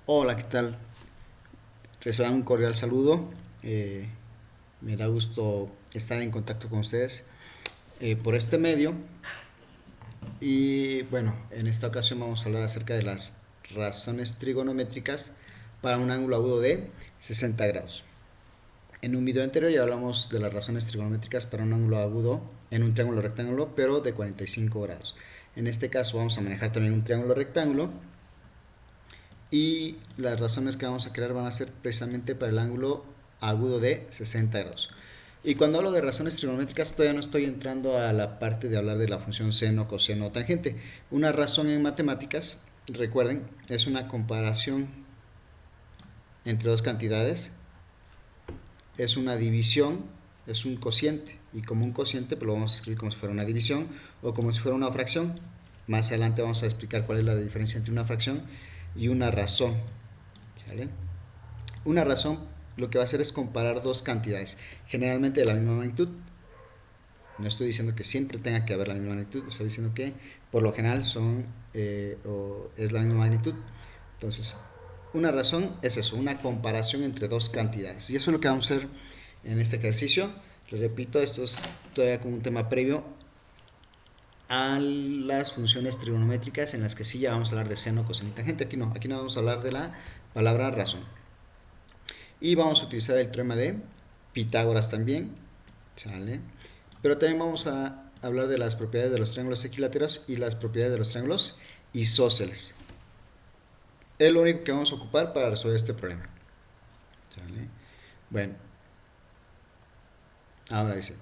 Hola, ¿qué tal? Reciban un cordial saludo. Eh, Me da gusto estar en contacto con ustedes por este medio. Y bueno, en esta ocasión vamos a hablar acerca de las razones trigonométricas para un ángulo agudo de 60 grados. En un video anterior ya hablamos de las razones trigonométricas para un ángulo agudo en un triángulo rectángulo, pero de 45 grados. En este caso vamos a manejar también un triángulo rectángulo y las razones que vamos a crear van a ser precisamente para el ángulo agudo de 60 grados. Y cuando hablo de razones trigonométricas todavía no estoy entrando a la parte de hablar de la función seno, coseno o tangente. Una razón en matemáticas, recuerden, es una comparación entre dos cantidades, es una división, es un cociente, y como un cociente pues lo vamos a escribir como si fuera una división o como si fuera una fracción. Más adelante vamos a explicar cuál es la diferencia entre una fracción y una razón, ¿sale? Una razón lo que va a hacer es comparar dos cantidades, generalmente de la misma magnitud. No estoy diciendo que siempre tenga que haber la misma magnitud, estoy diciendo que por lo general son o es la misma magnitud. Entonces, una razón es eso, una comparación entre dos cantidades. Y eso es lo que vamos a hacer en este ejercicio. Les repito, esto es todavía como un tema previo a las funciones trigonométricas en las que sí ya vamos a hablar de seno, coseno y tangente. Aquí no vamos a hablar de la palabra razón. Y vamos a utilizar el teorema de Pitágoras también, ¿sale? Pero también vamos a hablar de las propiedades de los triángulos equiláteros y las propiedades de los triángulos isósceles. Es lo único que vamos a ocupar para resolver este problema, ¿sale? Bueno, ahora dice,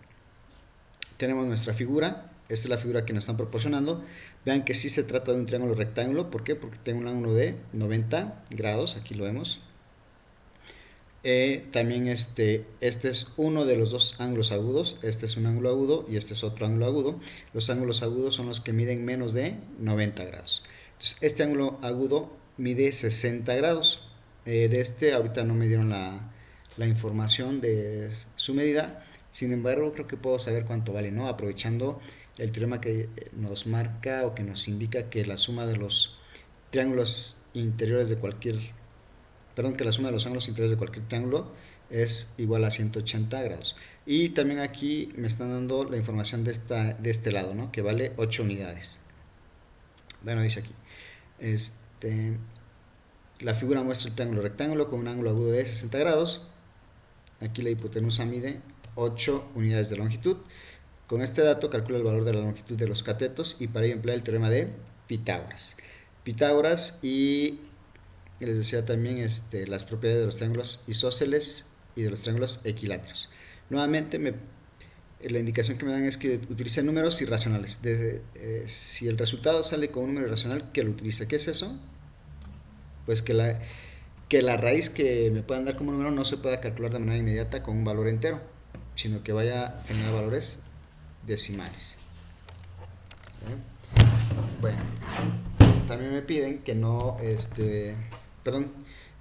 tenemos nuestra figura, esta es la figura que nos están proporcionando. Vean que sí se trata de un triángulo rectángulo, ¿por qué? Porque tiene un ángulo de 90 grados, aquí lo vemos. También este es uno de los dos ángulos agudos, este es un ángulo agudo y este es otro ángulo agudo. Los ángulos agudos son los que miden menos de 90 grados. Entonces este ángulo agudo mide 60 grados. De este ahorita no me dieron la información de su medida, sin embargo creo que puedo saber cuánto vale, ¿no? Aprovechando el teorema que nos marca o que nos indica que la suma de los triángulos interiores de cualquier que la suma de los ángulos interiores de cualquier triángulo es igual a 180 grados. Y también aquí me están dando la información de este lado, ¿no? Que vale 8 unidades. Bueno, dice aquí, la figura muestra el triángulo rectángulo con un ángulo agudo de 60 grados. Aquí la hipotenusa mide 8 unidades de longitud. Con este dato calcula el valor de la longitud de los catetos y para ello emplea el teorema de Pitágoras. Pitágoras y les decía también las propiedades de los triángulos isósceles y de los triángulos equiláteros. Nuevamente la indicación que me dan es que utilice números irracionales. Si el resultado sale con un número irracional, que lo utilice. ¿Qué es eso? Pues que la raíz que me puedan dar como número no se pueda calcular de manera inmediata con un valor entero, sino que vaya a generar valores decimales. Bueno, también me piden que no,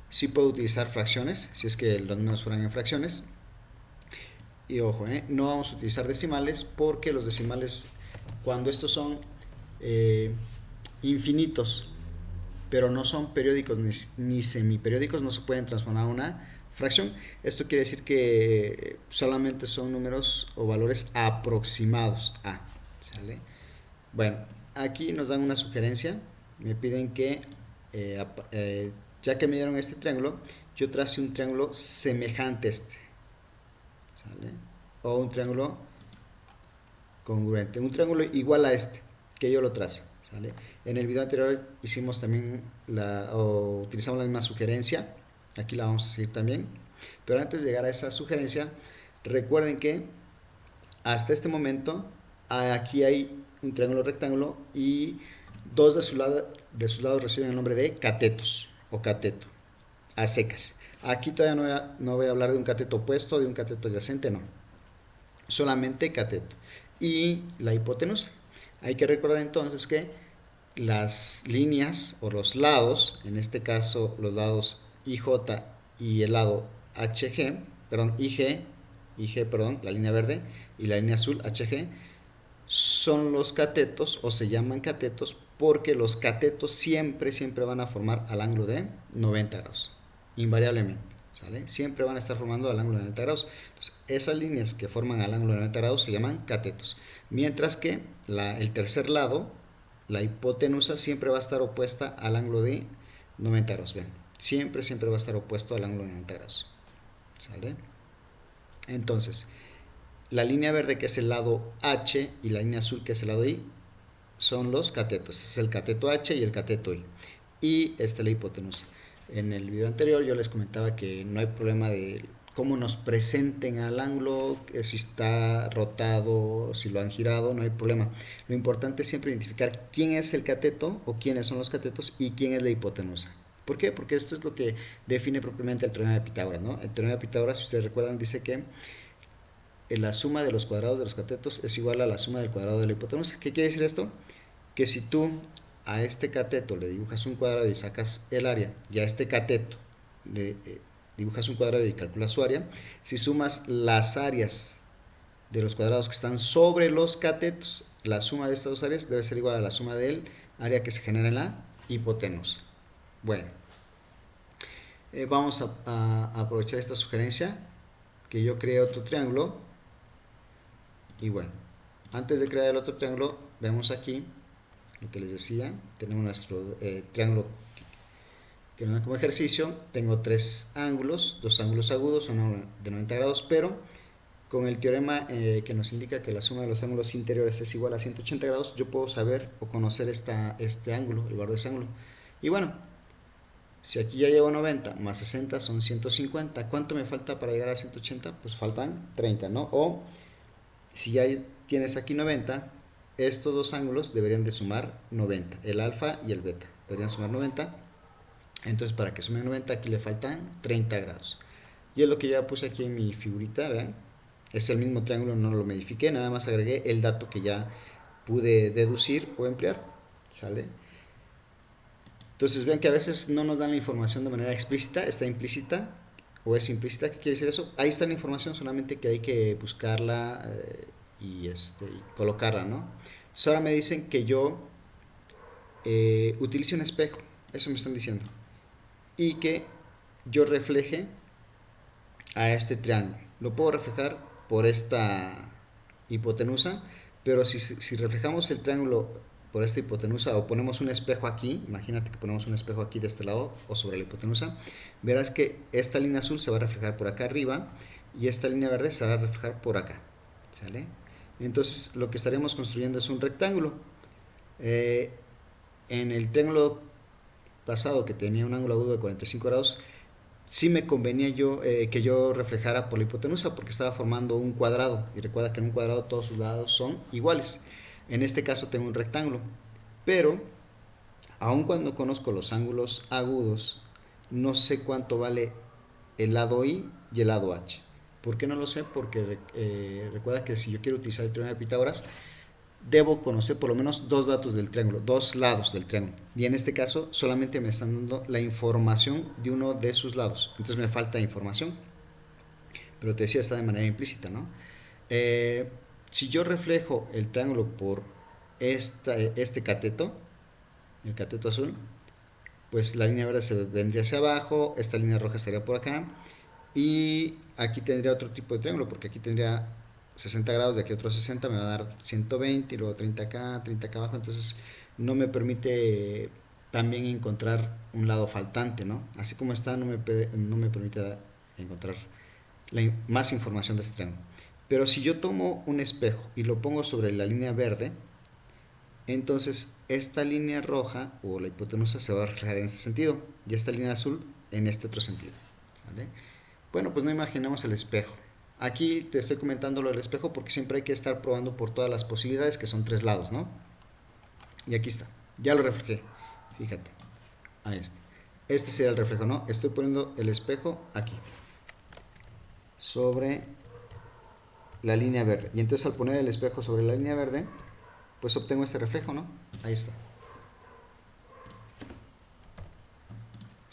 sí puedo utilizar fracciones, si es que los números fueran en fracciones. Y ojo, no vamos a utilizar decimales porque los decimales, cuando estos son infinitos, pero no son periódicos ni semiperiódicos, no se pueden transformar a una fracción. Esto quiere decir que solamente son números o valores aproximados a, ¿sale? Bueno, aquí nos dan una sugerencia, me piden que ya que me dieron este triángulo, yo trace un triángulo semejante a este, ¿sale? O un triángulo congruente, un triángulo igual a este, que yo lo trace, ¿sale? En el video anterior hicimos también utilizamos la misma sugerencia, aquí la vamos a seguir también, pero antes de llegar a esa sugerencia, recuerden que hasta este momento aquí hay un triángulo rectángulo y dos de sus lados reciben el nombre de catetos o cateto, a secas. Aquí todavía no voy a hablar de un cateto opuesto, de un cateto adyacente, no. Solamente cateto. Y la hipotenusa. Hay que recordar entonces que las líneas o los lados, en este caso los lados IJ y el lado IG, la línea verde y la línea azul HG, son los catetos, o se llaman catetos porque los catetos siempre van a formar al ángulo de 90 grados, invariablemente, ¿sale? Siempre van a estar formando al ángulo de 90 grados. Entonces, esas líneas que forman al ángulo de 90 grados se llaman catetos, mientras que el tercer lado, la hipotenusa, siempre va a estar opuesta al ángulo de 90 grados. Vean, siempre va a estar opuesto al ángulo de 90 grados, ¿sale? Entonces, la línea verde, que es el lado H, y la línea azul, que es el lado I, son los catetos. Es el cateto H y el cateto I. Y esta es la hipotenusa. En el video anterior yo les comentaba que no hay problema de cómo nos presenten al ángulo, si está rotado, si lo han girado, no hay problema. Lo importante es siempre identificar quién es el cateto o quiénes son los catetos y quién es la hipotenusa. ¿Por qué? Porque esto es lo que define propiamente el teorema de Pitágoras, ¿no? El teorema de Pitágoras, si ustedes recuerdan, dice que la suma de los cuadrados de los catetos es igual a la suma del cuadrado de la hipotenusa. ¿Qué quiere decir esto? Que si tú a este cateto le dibujas un cuadrado y sacas el área, y a este cateto le dibujas un cuadrado y calculas su área, si sumas las áreas de los cuadrados que están sobre los catetos, la suma de estas dos áreas debe ser igual a la suma del área que se genera en la hipotenusa. Bueno, vamos a aprovechar esta sugerencia, que yo creé otro triángulo. Y bueno, antes de crear el otro triángulo, vemos aquí lo que les decía. Tenemos nuestro triángulo que nos da como ejercicio. Tengo tres ángulos, dos ángulos agudos, uno de 90 grados, pero con el teorema que nos indica que la suma de los ángulos interiores es igual a 180 grados, yo puedo saber o conocer este ángulo, el valor de ese ángulo. Y bueno, si aquí ya llevo 90 más 60 son 150, ¿cuánto me falta para llegar a 180? Pues faltan 30, ¿no? O si ya tienes aquí 90, estos dos ángulos deberían de sumar 90, el alfa y el beta deberían sumar 90. Entonces, para que sumen 90, aquí le faltan 30 grados. Y es lo que ya puse aquí en mi figurita, vean. Es el mismo triángulo, no lo modifiqué, nada más agregué el dato que ya pude deducir o emplear, ¿sale? Entonces, vean que a veces no nos dan la información de manera explícita, está implícita o es implícita. ¿Qué quiere decir eso? Ahí está la información, solamente que hay que buscarla y colocarla, ¿no? Entonces ahora me dicen que yo utilice un espejo, eso me están diciendo, y que yo refleje a este triángulo. Lo puedo reflejar por esta hipotenusa, pero si reflejamos el triángulo por esta hipotenusa o ponemos un espejo aquí, imagínate que ponemos un espejo aquí de este lado o sobre la hipotenusa, verás que esta línea azul se va a reflejar por acá arriba y esta línea verde se va a reflejar por acá, ¿sale? Entonces lo que estaremos construyendo es un rectángulo. En el triángulo pasado, que tenía un ángulo agudo de 45 grados, sí me convenía que yo reflejara por la hipotenusa porque estaba formando un cuadrado, y recuerda que en un cuadrado todos sus lados son iguales. En este caso tengo un rectángulo, pero aun cuando conozco los ángulos agudos, no sé cuánto vale el lado I y el lado H. ¿Por qué no lo sé? Porque recuerda que si yo quiero utilizar el teorema de Pitágoras, debo conocer por lo menos dos datos del triángulo, dos lados del triángulo. Y en este caso solamente me están dando la información de uno de sus lados. Entonces me falta información. Pero te decía, está de manera implícita, ¿no? Si yo reflejo el triángulo por este cateto, el cateto azul, pues la línea verde se vendría hacia abajo, esta línea roja estaría por acá, y aquí tendría otro tipo de triángulo, porque aquí tendría 60 grados, de aquí otros 60, me va a dar 120, y luego 30 acá abajo, entonces no me permite también encontrar un lado faltante, ¿no? Así como está, no me permite encontrar más información de este triángulo. Pero si yo tomo un espejo y lo pongo sobre la línea verde, entonces esta línea roja o la hipotenusa se va a reflejar en este sentido y esta línea azul en este otro sentido, ¿vale? Bueno, pues no imaginemos el espejo. Aquí te estoy comentando lo del espejo porque siempre hay que estar probando por todas las posibilidades, que son tres lados, ¿no? Y aquí está, ya lo reflejé, fíjate, ahí está. Este sería el reflejo, ¿no? Estoy poniendo el espejo aquí, sobre la línea verde. Y entonces al poner el espejo sobre la línea verde, pues obtengo este reflejo, ¿no? Ahí está.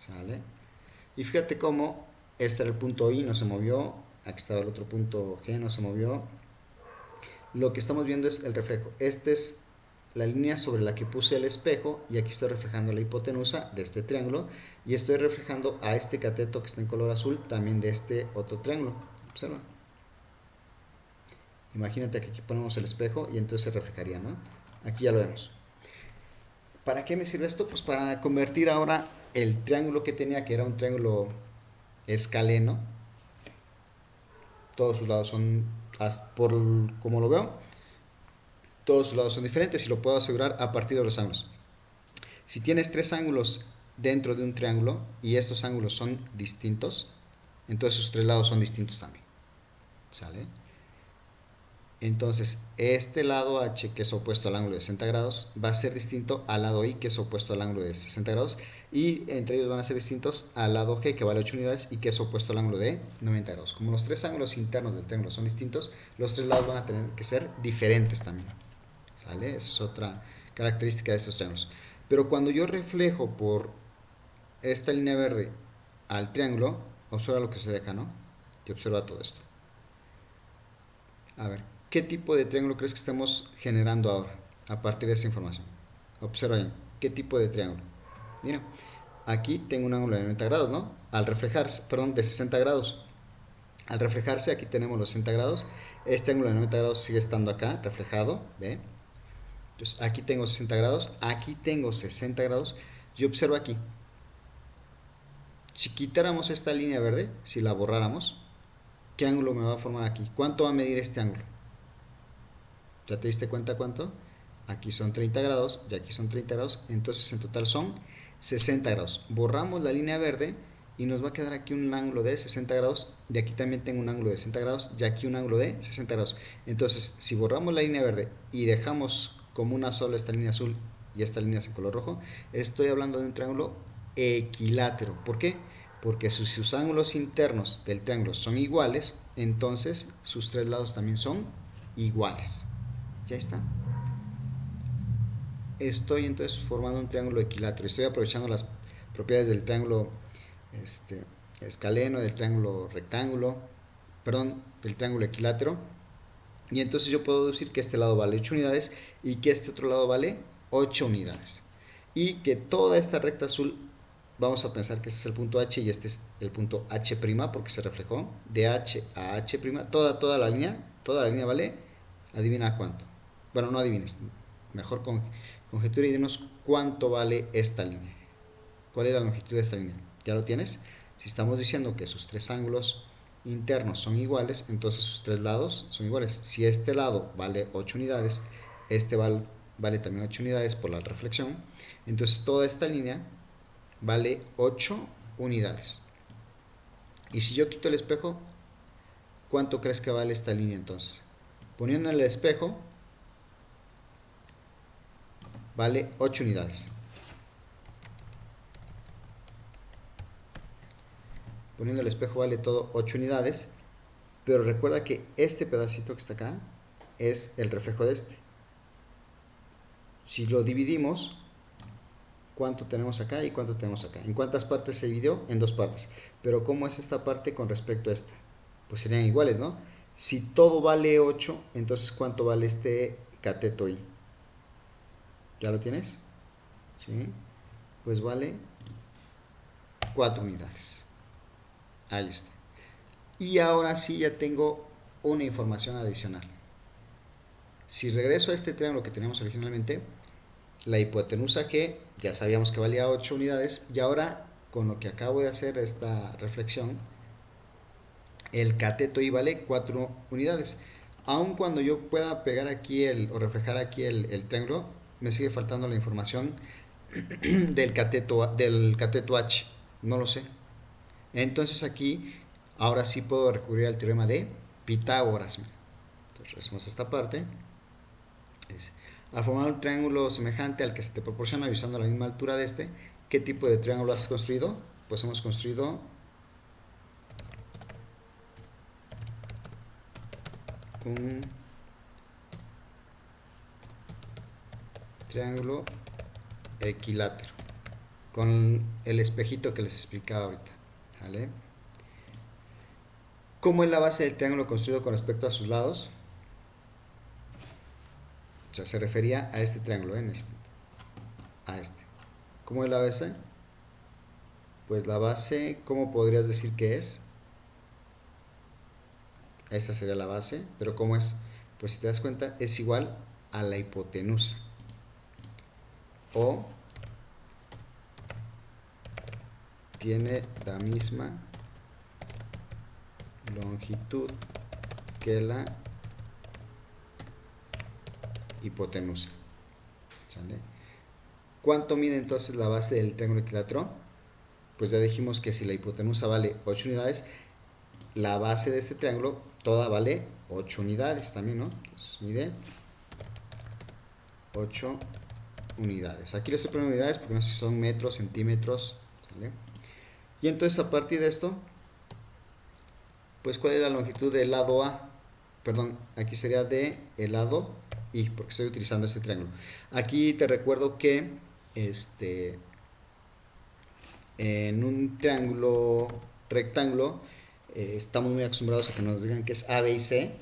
¿Sale? Y fíjate cómo este era el punto I, no se movió. Aquí estaba el otro punto G, no se movió. lo que estamos viendo es el reflejo. Esta es la línea sobre la que puse el espejo y aquí estoy reflejando la hipotenusa de este triángulo y estoy reflejando a este cateto que está en color azul también de este otro triángulo. Observa. Imagínate que aquí ponemos el espejo y entonces se reflejaría, ¿no? Aquí ya lo vemos. ¿Para qué me sirve esto? Pues para convertir ahora el triángulo que tenía, que era un triángulo escaleno. Todos sus lados son, por como lo veo, todos sus lados son diferentes y lo puedo asegurar a partir de los ángulos. Si tienes tres ángulos dentro de un triángulo y estos ángulos son distintos, entonces sus tres lados son distintos también. ¿Sale? Entonces, este lado H, que es opuesto al ángulo de 60 grados, va a ser distinto al lado I, que es opuesto al ángulo de 60 grados, y entre ellos van a ser distintos al lado G, que vale 8 unidades, y que es opuesto al ángulo de 90 grados. Como los tres ángulos internos del triángulo son distintos, los tres lados van a tener que ser diferentes también. ¿Sale? Esa es otra característica de estos triángulos. Pero cuando yo reflejo por esta línea verde al triángulo, observa lo que se deja, ¿no? Y observa todo esto. A ver, ¿qué tipo de triángulo crees que estamos generando ahora a partir de esa información? Observa bien, ¿qué tipo de triángulo? Mira, aquí tengo un ángulo de 90 grados, ¿no? Al reflejarse, perdón, de 60 grados. Al reflejarse, aquí tenemos los 60 grados. Este ángulo de 90 grados sigue estando acá, reflejado, ¿ve? Entonces, aquí tengo 60 grados, aquí tengo 60 grados. Y observa aquí. Si quitáramos esta línea verde, si la borráramos, ¿qué ángulo me va a formar aquí? ¿Cuánto va a medir este ángulo? ¿Ya te diste cuenta cuánto? Aquí son 30 grados y aquí son 30 grados, entonces en total son 60 grados. Borramos la línea verde y nos va a quedar aquí un ángulo de 60 grados, y aquí también tengo un ángulo de 60 grados y aquí un ángulo de 60 grados. Entonces, si borramos la línea verde y dejamos como una sola esta línea azul y esta línea en color rojo, estoy hablando de un triángulo equilátero. ¿Por qué? Porque si sus ángulos internos del triángulo son iguales, entonces sus tres lados también son iguales. Ya está. Estoy entonces formando un triángulo equilátero. Estoy aprovechando las propiedades del triángulo escaleno, del triángulo rectángulo, perdón, del triángulo equilátero. Y entonces yo puedo decir que este lado vale 8 unidades y que este otro lado vale 8 unidades. Y que toda esta recta azul, vamos a pensar que este es el punto H y este es el punto H', porque se reflejó de H a H', toda la línea vale, adivina cuánto. Bueno, no adivines, mejor conjetura y dinos cuánto vale esta línea. ¿Cuál es la longitud de esta línea? ¿Ya lo tienes? Si estamos diciendo que sus tres ángulos internos son iguales, entonces sus tres lados son iguales. Si este lado vale 8 unidades, este vale también 8 unidades por la reflexión, entonces toda esta línea vale 8 unidades. Y si yo quito el espejo, ¿cuánto crees que vale esta línea entonces? Poniendo en el espejo, vale 8 unidades. Poniendo el espejo vale todo 8 unidades, pero recuerda que este pedacito que está acá es el reflejo de este. Si lo dividimos, ¿cuánto tenemos acá y cuánto tenemos acá? ¿En cuántas partes se dividió? En dos partes. Pero ¿cómo es esta parte con respecto a esta? Pues serían iguales, ¿no? Si todo vale 8, entonces ¿cuánto vale este cateto I? ¿Ya lo tienes? ¿Sí? Pues vale 4 unidades. Ahí está. Y ahora sí ya tengo una información adicional. Si regreso a este triángulo que teníamos originalmente, la hipotenusa G ya sabíamos que valía 8 unidades y ahora con lo que acabo de hacer esta reflexión, el cateto I vale 4 unidades. Aun cuando yo pueda pegar aquí o reflejar aquí el triángulo, me sigue faltando la información del cateto H. No lo sé. Entonces aquí, ahora sí puedo recurrir al teorema de Pitágoras. Entonces hacemos esta parte. Al formar un triángulo semejante al que se te proporciona usando la misma altura de este, ¿qué tipo de triángulo has construido? Pues hemos construido un triángulo equilátero con el espejito que les explicaba ahorita. ¿Vale? ¿Cómo es la base del triángulo construido con respecto a sus lados? O sea, se refería a este triángulo, a este. ¿Cómo es la base? Pues la base, ¿cómo podrías decir que es? Esta sería la base, pero ¿cómo es? Pues si te das cuenta, es igual a la hipotenusa. O tiene la misma longitud que la hipotenusa. ¿Sale? ¿Cuánto mide entonces la base del triángulo equilátero? Pues ya dijimos que si la hipotenusa vale 8 unidades, la base de este triángulo toda vale 8 unidades también, ¿no? Entonces mide 8 unidades. Aquí le estoy poniendo unidades porque no sé si son metros, centímetros, ¿sale? Y entonces a partir de esto, pues ¿cuál es la longitud del lado A? Perdón, aquí sería de el lado I, porque estoy utilizando este triángulo. Aquí te recuerdo que en un triángulo rectángulo estamos muy acostumbrados a que nos digan que es A, B y C,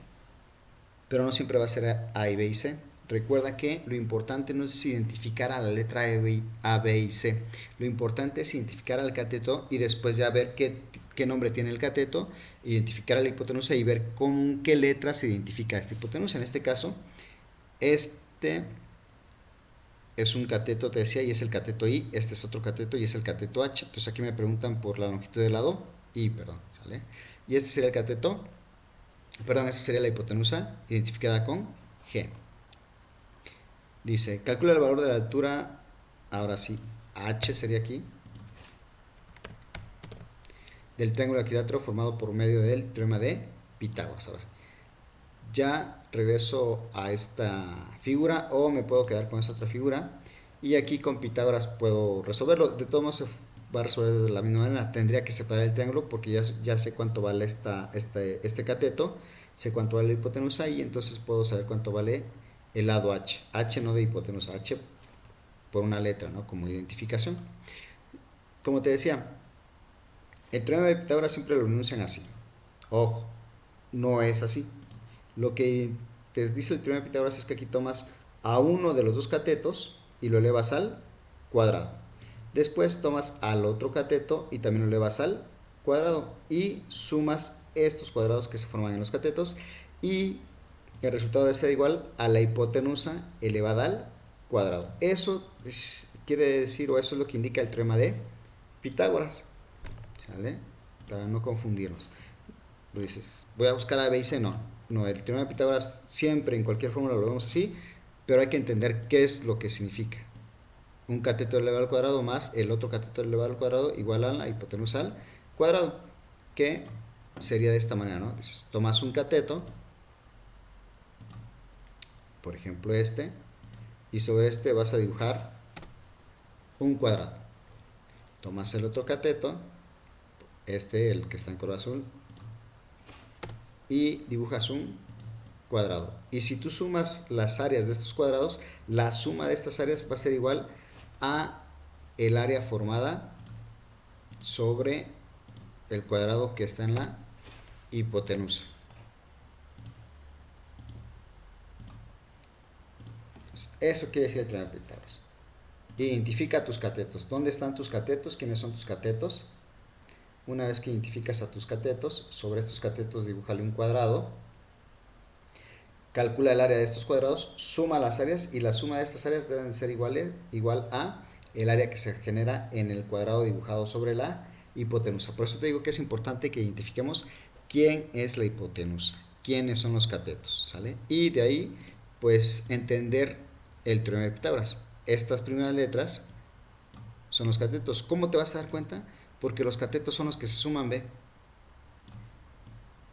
pero no siempre va a ser A y B y C. Recuerda que lo importante no es identificar a la letra A, B y C. Lo importante es identificar al cateto y después ya ver qué nombre tiene el cateto, identificar a la hipotenusa y ver con qué letra se identifica esta hipotenusa. En este caso, este es un cateto, te decía, y es el cateto I. Este es otro cateto y es el cateto H. Entonces aquí me preguntan por la longitud del lado I, perdón, ¿sale? Y este sería el cateto, perdón, esta sería la hipotenusa identificada con G. Dice, calcula el valor de la altura, ahora sí, H sería aquí, del triángulo equilátero formado por medio del teorema de Pitágoras. Ahora sí. Ya regreso a esta figura o me puedo quedar con esta otra figura y aquí con Pitágoras puedo resolverlo. De todos modos se va a resolver de la misma manera. Tendría que separar el triángulo porque ya sé cuánto vale este cateto, sé cuánto vale la hipotenusa y entonces puedo saber cuánto vale el lado H. H no de hipotenusa, H por una letra, ¿no? Como identificación. Como te decía, el teorema de Pitágoras siempre lo enuncian así. Ojo, no es así. Lo que te dice el teorema de Pitágoras es que aquí tomas a uno de los dos catetos y lo elevas al cuadrado. Después tomas al otro cateto y también lo elevas al cuadrado y sumas estos cuadrados que se forman en los catetos y el resultado debe ser igual a la hipotenusa elevada al cuadrado. Eso quiere decir, o eso es lo que indica el teorema de Pitágoras, ¿sale? Para no confundirnos. Dices, voy a buscar A, B y C, no, el teorema de Pitágoras siempre en cualquier fórmula lo vemos así, pero hay que entender qué es lo que significa. Un cateto elevado al cuadrado más el otro cateto elevado al cuadrado igual a la hipotenusa al cuadrado, que sería de esta manera, ¿no? Entonces, tomas un cateto, por ejemplo este, y sobre este vas a dibujar un cuadrado. Tomas el otro cateto, el que está en color azul, y dibujas un cuadrado. Y si tú sumas las áreas de estos cuadrados, la suma de estas áreas va a ser igual a el área formada sobre el cuadrado que está en la hipotenusa. Eso quiere decir el teorema de Pitágoras. Identifica tus catetos. ¿Dónde están tus catetos? ¿Quiénes son tus catetos? Una vez que identificas a tus catetos, sobre estos catetos dibújale un cuadrado. Calcula el área de estos cuadrados, suma las áreas y la suma de estas áreas deben ser igual a el área que se genera en el cuadrado dibujado sobre la hipotenusa. Por eso te digo que es importante que identifiquemos quién es la hipotenusa, quiénes son los catetos, ¿sale? Y de ahí, pues, entender el teorema de Pitágoras. Estas primeras letras son los catetos. ¿Cómo te vas a dar cuenta? Porque los catetos son los que se suman, ¿ve?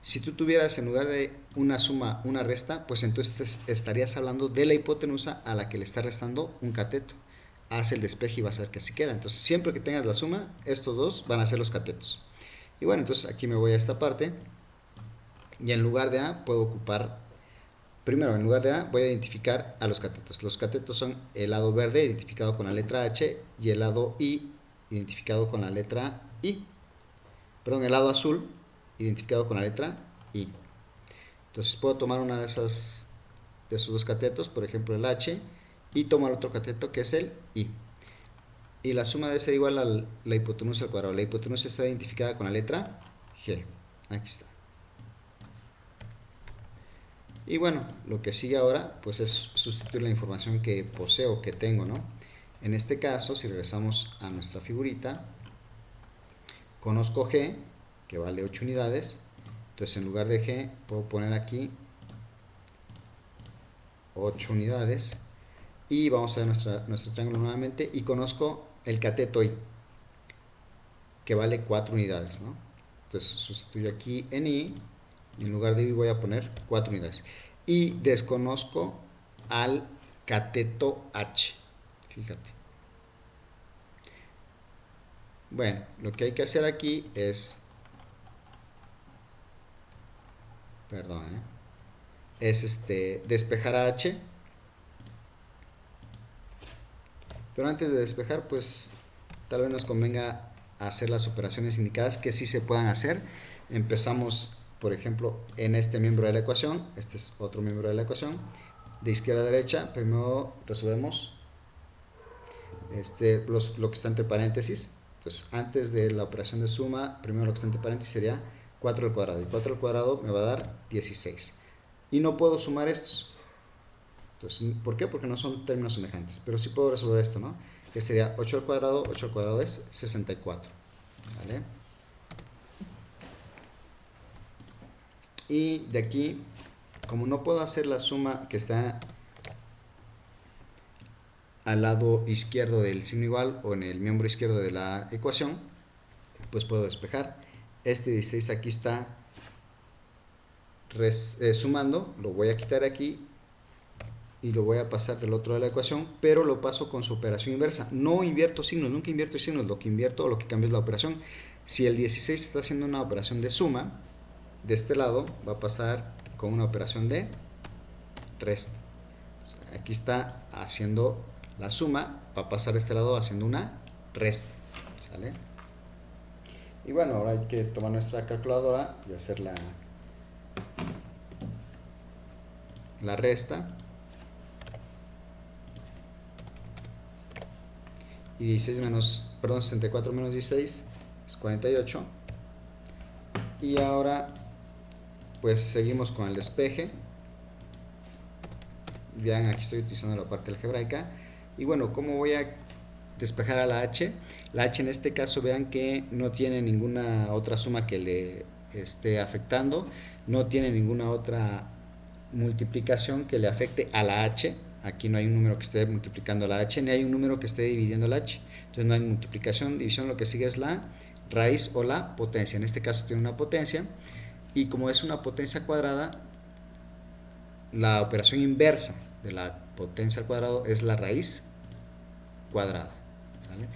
Si tú tuvieras en lugar de una suma una resta, pues entonces estarías hablando de la hipotenusa a la que le está restando un cateto. Haz el despeje y vas a ver que así queda. Entonces siempre que tengas la suma, estos dos van a ser los catetos. Y bueno, entonces aquí me voy a esta parte y en lugar de A puedo ocupar, primero en lugar de A voy a identificar a los catetos. Los catetos son el lado verde identificado con la letra H y el lado I identificado con la letra I. Perdón, el lado azul identificado con la letra I. Entonces puedo tomar una de esas de esos dos catetos, por ejemplo el H, y tomo el otro cateto que es el I. Y la suma debe ser igual a la hipotenusa al cuadrado. La hipotenusa está identificada con la letra G. Aquí está. Y bueno, lo que sigue ahora pues es sustituir la información que poseo, que tengo, ¿no? En este caso, si regresamos a nuestra figurita, conozco G, que vale 8 unidades. Entonces en lugar de G puedo poner aquí 8 unidades. Y vamos a ver nuestro triángulo nuevamente. Y conozco el cateto I, que vale 4 unidades, ¿no? Entonces sustituyo aquí en I. Y en lugar de I voy a poner 4 unidades. Y desconozco al cateto H. Fíjate. Bueno, lo que hay que hacer aquí es... Perdón, es despejar a H. Pero antes de despejar, pues tal vez nos convenga hacer las operaciones indicadas que sí se puedan hacer. Empezamos, por ejemplo, en este miembro de la ecuación. Este es otro miembro de la ecuación. De izquierda a derecha, primero resolvemos lo que está entre paréntesis. Entonces, antes de la operación de suma, primero lo que está entre paréntesis sería 4 al cuadrado. Y 4 al cuadrado me va a dar 16. Y no puedo sumar estos. Entonces, ¿por qué? Porque no son términos semejantes. Pero sí puedo resolver esto, ¿no? Que sería 8 al cuadrado. 8 al cuadrado es 64. ¿Vale? Y de aquí, como no puedo hacer la suma que está al lado izquierdo del signo igual o en el miembro izquierdo de la ecuación, pues puedo despejar. Este 16 aquí está sumando, lo voy a quitar aquí y lo voy a pasar del otro de la ecuación, pero lo paso con su operación inversa. No invierto signos, nunca invierto signos, lo que invierto o lo que cambio es la operación. Si el 16 está haciendo una operación de suma, de este lado va a pasar con una operación de resta. O sea, aquí está haciendo la suma, va a pasar de este lado haciendo una resta. ¿Sale? Y bueno, ahora hay que tomar nuestra calculadora y hacer la resta. Y 64 menos 16 es 48. Y ahora pues seguimos con el despeje. Vean, aquí estoy utilizando la parte algebraica. Y bueno, ¿cómo voy a despejar a la H? La H en este caso, vean que no tiene ninguna otra suma que le esté afectando. No tiene ninguna otra multiplicación que le afecte a la H. Aquí no hay un número que esté multiplicando la H, ni hay un número que esté dividiendo la H. Entonces no hay multiplicación, división, lo que sigue es la raíz o la potencia. En este caso tiene una potencia. Y como es una potencia cuadrada, la operación inversa de la potencia al cuadrado es la raíz cuadrada. ¿Vale?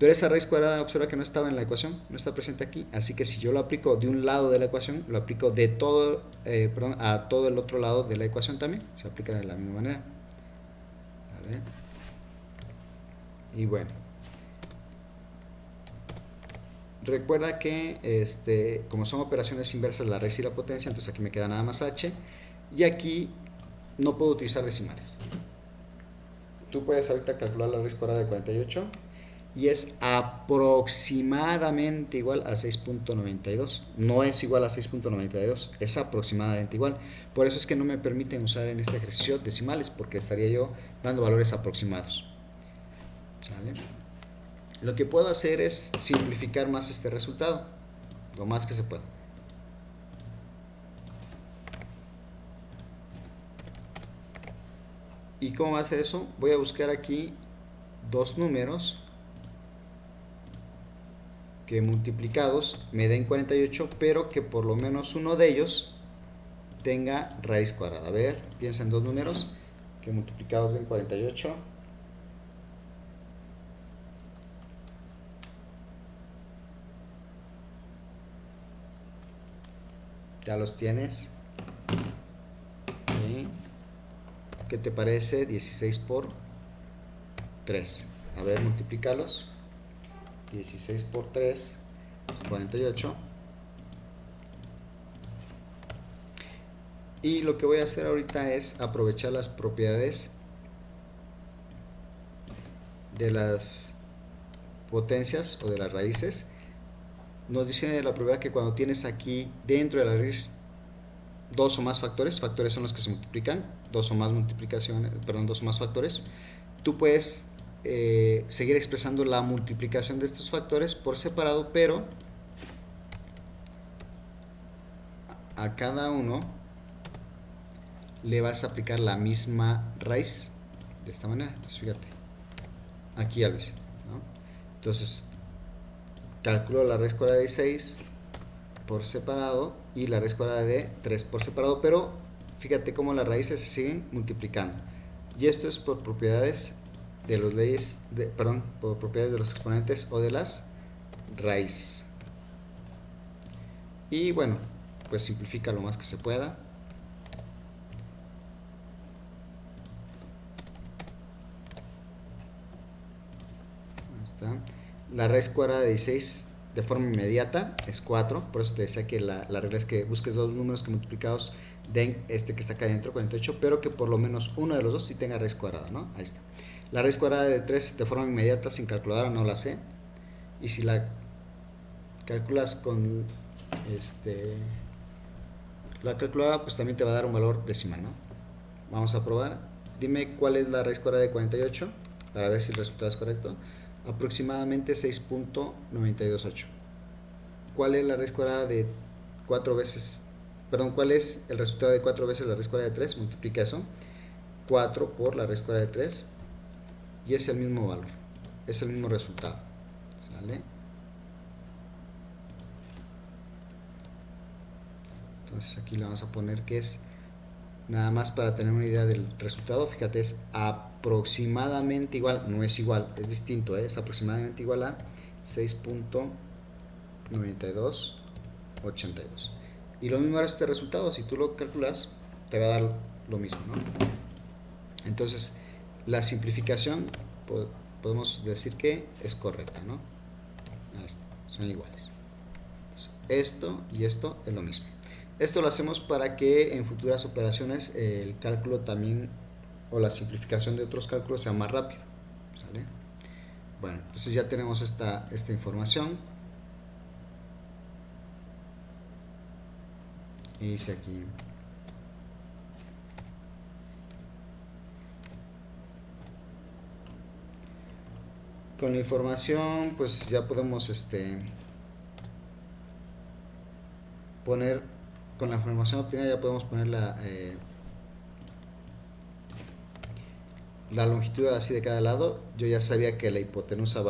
Pero esa raíz cuadrada, observa que no estaba en la ecuación, no está presente aquí, así que si yo lo aplico de un lado de la ecuación, lo aplico de todo, a todo el otro lado de la ecuación también, se aplica de la misma manera. ¿Vale? Y bueno, recuerda que como son operaciones inversas la raíz y la potencia, entonces aquí me queda nada más h, y aquí no puedo utilizar decimales. Tú puedes ahorita calcular la raíz cuadrada de 48 y es aproximadamente igual a 6.92. No es igual a 6.92, es aproximadamente igual. Por eso es que no me permiten usar en este ejercicio decimales, porque estaría yo dando valores aproximados. ¿Sale? Lo que puedo hacer es simplificar más este resultado, lo más que se pueda. ¿Y cómo va a hacer eso? Voy a buscar aquí dos números que multiplicados me den 48, pero que por lo menos uno de ellos tenga raíz cuadrada. A ver, piensa en dos números que multiplicados den 48. Ya los tienes. ¿Sí? ¿Qué te parece? 16 por 3. A ver, multiplícalos. 16 por 3 es 48. Y lo que voy a hacer ahorita es aprovechar las propiedades de las potencias o de las raíces. Nos dice la propiedad que cuando tienes aquí dentro de la raíz dos o más factores, factores son los que se multiplican, dos o más multiplicaciones, perdón, dos o más factores, tú puedes seguir expresando la multiplicación de estos factores por separado, pero a cada uno le vas a aplicar la misma raíz de esta manera. Entonces fíjate, aquí ya lo hice, ¿no? Entonces calculo la raíz cuadrada de 6 por separado y la raíz cuadrada de 3 por separado, pero fíjate cómo las raíces se siguen multiplicando, y esto es por propiedades de los por propiedades de los exponentes o de las raíces. Y bueno, pues simplifica lo más que se pueda. Ahí está. La raíz cuadrada de 16 de forma inmediata es 4, por eso te decía que la regla es que busques dos números que multiplicados den este que está acá adentro, 48, pero que por lo menos uno de los dos sí tenga raíz cuadrada, ¿no? Ahí está. La raíz cuadrada de 3 de forma inmediata sin calculadora no la sé, y si la calculas con la calculadora, pues también te va a dar un valor decimal, ¿no? Vamos a probar. Dime cuál es la raíz cuadrada de 48 para ver si el resultado es correcto. Aproximadamente 6.928. ¿Cuál es la raíz cuadrada de 4 veces? Perdón, ¿cuál es el resultado de 4 veces la raíz cuadrada de 3? Multiplica eso. 4 por la raíz cuadrada de 3 y es el mismo valor, es el mismo resultado. ¿Sale? Entonces aquí le vamos a poner que es, nada más para tener una idea del resultado, fíjate, es aproximadamente igual, no es igual, es distinto, es aproximadamente igual a 6.9282. Y lo mismo era este resultado, si tú lo calculas, te va a dar lo mismo, ¿no? Entonces, la simplificación podemos decir que es correcta, ¿no? Son iguales. Entonces, esto y esto es lo mismo. Esto lo hacemos para que en futuras operaciones el cálculo también, o la simplificación de otros cálculos, sea más rápido, ¿sale? Bueno, entonces ya tenemos esta información. Y dice aquí: con la información pues ya podemos poner, con la información obtenida ya podemos poner la longitud así de cada lado. Yo ya sabía que la hipotenusa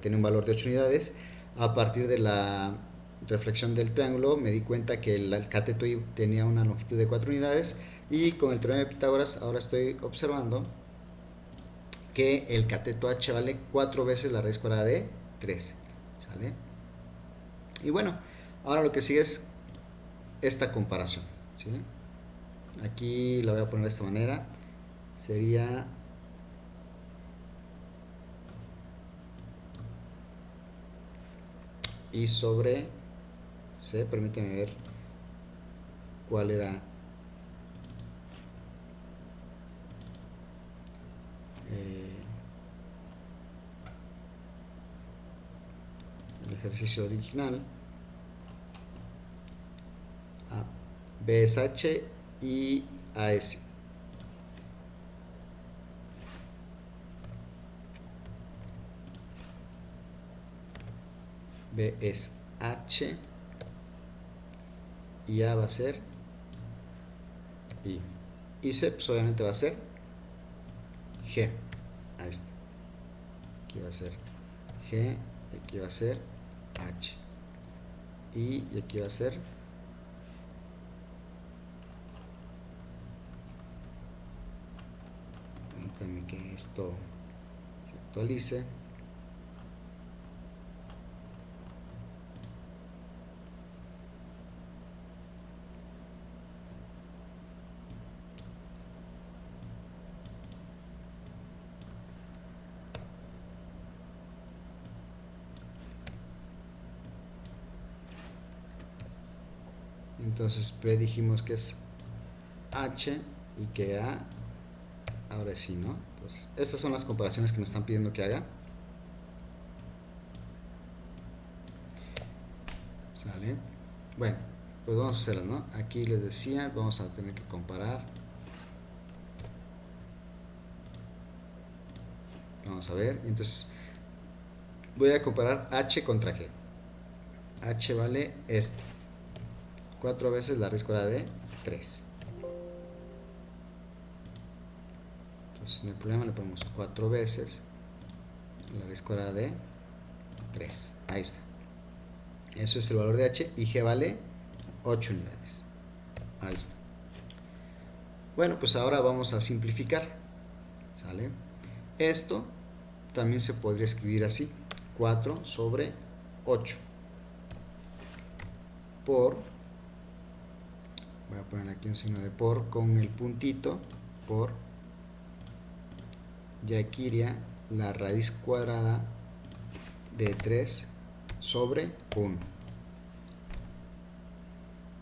tiene un valor de 8 unidades. A partir de la reflexión del triángulo me di cuenta que el cateto I tenía una longitud de 4 unidades, y con el teorema de Pitágoras ahora estoy observando que el cateto H vale 4 veces la raíz cuadrada de 3, ¿sale? Y bueno, ahora lo que sigue es esta comparación, ¿sí? Aquí la voy a poner de esta manera, sería I sobre C, permíteme ver cuál era el ejercicio original. B es H y A es I. B es H y A va a ser I. Y C pues obviamente va a ser G. Ahí está. Aquí va a ser G, y aquí va a ser H. Y aquí va a ser permítame que esto se actualice. Entonces P dijimos que es h y que a, ahora sí, ¿no? Entonces, estas son las comparaciones que me están pidiendo que haga. ¿Sale? Bueno, pues vamos a hacerlo, ¿no? Aquí les decía, vamos a tener que comparar. Vamos a ver, entonces voy a comparar h contra g. H vale esto, 4 veces la raíz cuadrada de 3. Entonces en el problema le ponemos 4 veces la raíz cuadrada de 3. Ahí está. Eso es el valor de h y g vale 8 unidades. Ahí está. Bueno, pues ahora vamos a simplificar. ¿Sale? Esto también se podría escribir así: 4 sobre 8 por, voy a poner aquí un signo de por con el puntito, por, y aquí iría la raíz cuadrada de 3 sobre 1.